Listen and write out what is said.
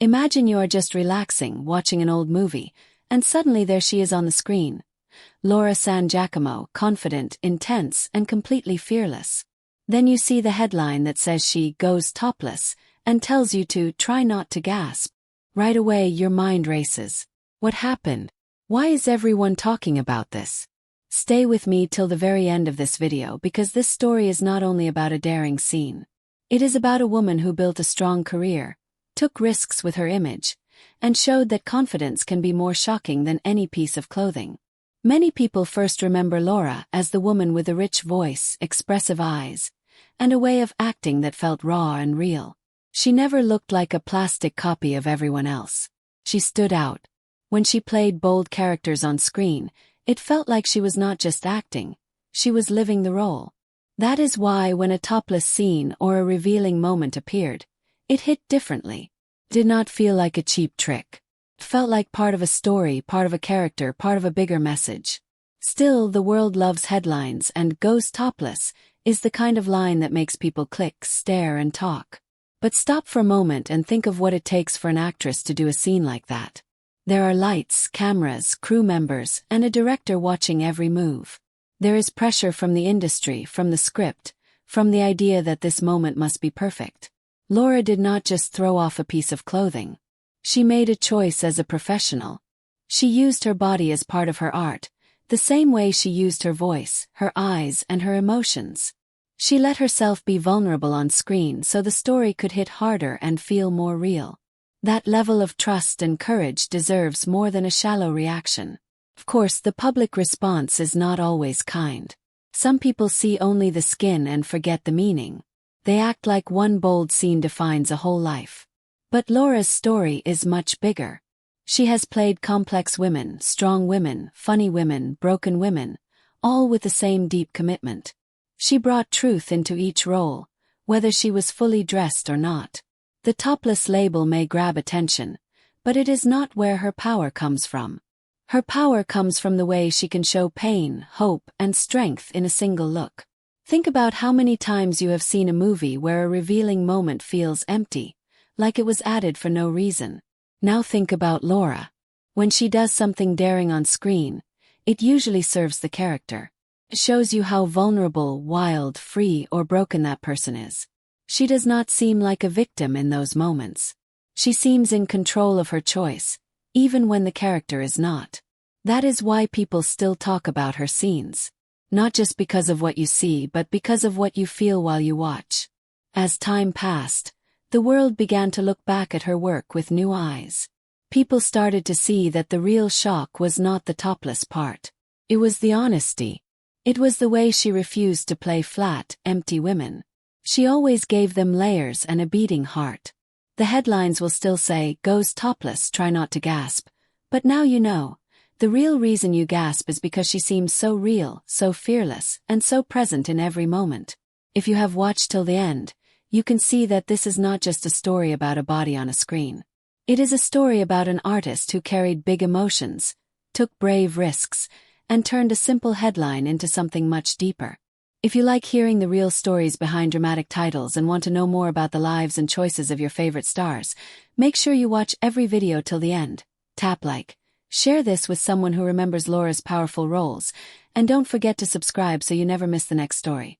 Imagine you are just relaxing, watching an old movie, and suddenly there she is on the screen. Laura San Giacomo, confident, intense, and completely fearless. Then you see the headline that says she goes topless, and tells you to try not to gasp. Right away your mind races. What happened? Why is everyone talking about this? Stay with me till the very end of this video because this story is not only about a daring scene. It is about a woman who built a strong career, took risks with her image, and showed that confidence can be more shocking than any piece of clothing. Many people first remember Laura as the woman with a rich voice, expressive eyes, and a way of acting that felt raw and real. She never looked like a plastic copy of everyone else. She stood out. When she played bold characters on screen, it felt like she was not just acting, she was living the role. That is why when a topless scene or a revealing moment appeared, it hit differently. It did not feel like a cheap trick. It felt like part of a story, part of a character, part of a bigger message. Still, the world loves headlines, and "goes topless" is the kind of line that makes people click, stare, and talk. But stop for a moment and think of what it takes for an actress to do a scene like that. There are lights, cameras, crew members, and a director watching every move. There is pressure from the industry, from the script, from the idea that this moment must be perfect. Laura did not just throw off a piece of clothing. She made a choice as a professional. She used her body as part of her art, the same way she used her voice, her eyes, and her emotions. She let herself be vulnerable on screen so the story could hit harder and feel more real. That level of trust and courage deserves more than a shallow reaction. Of course, the public response is not always kind. Some people see only the skin and forget the meaning. They act like one bold scene defines a whole life. But Laura's story is much bigger. She has played complex women, strong women, funny women, broken women, all with the same deep commitment. She brought truth into each role, whether she was fully dressed or not. The topless label may grab attention, but it is not where her power comes from. Her power comes from the way she can show pain, hope, and strength in a single look. Think about how many times you have seen a movie where a revealing moment feels empty, like it was added for no reason. Now think about Laura. When she does something daring on screen, it usually serves the character. It shows you how vulnerable, wild, free, or broken that person is. She does not seem like a victim in those moments. She seems in control of her choice, even when the character is not. That is why people still talk about her scenes. Not just because of what you see, but because of what you feel while you watch. As time passed, the world began to look back at her work with new eyes. People started to see that the real shock was not the topless part. It was the honesty. It was the way she refused to play flat, empty women. She always gave them layers and a beating heart. The headlines will still say, "Goes topless, try not to gasp." But now you know. The real reason you gasp is because she seems so real, so fearless, and so present in every moment. If you have watched till the end, you can see that this is not just a story about a body on a screen. It is a story about an artist who carried big emotions, took brave risks, and turned a simple headline into something much deeper. If you like hearing the real stories behind dramatic titles and want to know more about the lives and choices of your favorite stars, make sure you watch every video till the end. Tap like. Share this with someone who remembers Laura's powerful roles, and don't forget to subscribe so you never miss the next story.